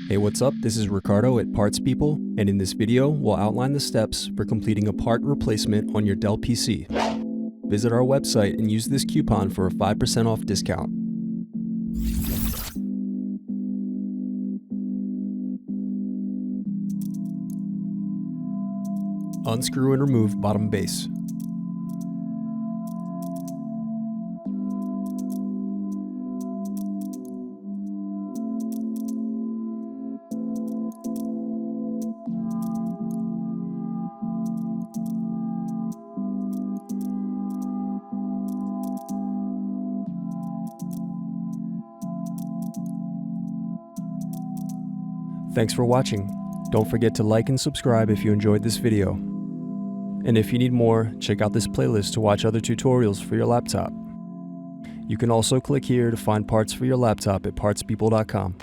Hey, what's up? This is Ricardo at Parts People, and in this video, we'll outline the steps for completing a part replacement on your Dell PC. Visit our website and use this coupon for a 5% off discount. Unscrew and remove bottom base. Thanks for watching. Don't forget to like and subscribe if you enjoyed this video. And if you need more, check out this playlist to watch other tutorials for your laptop. You can also click here to find parts for your laptop at partspeople.com.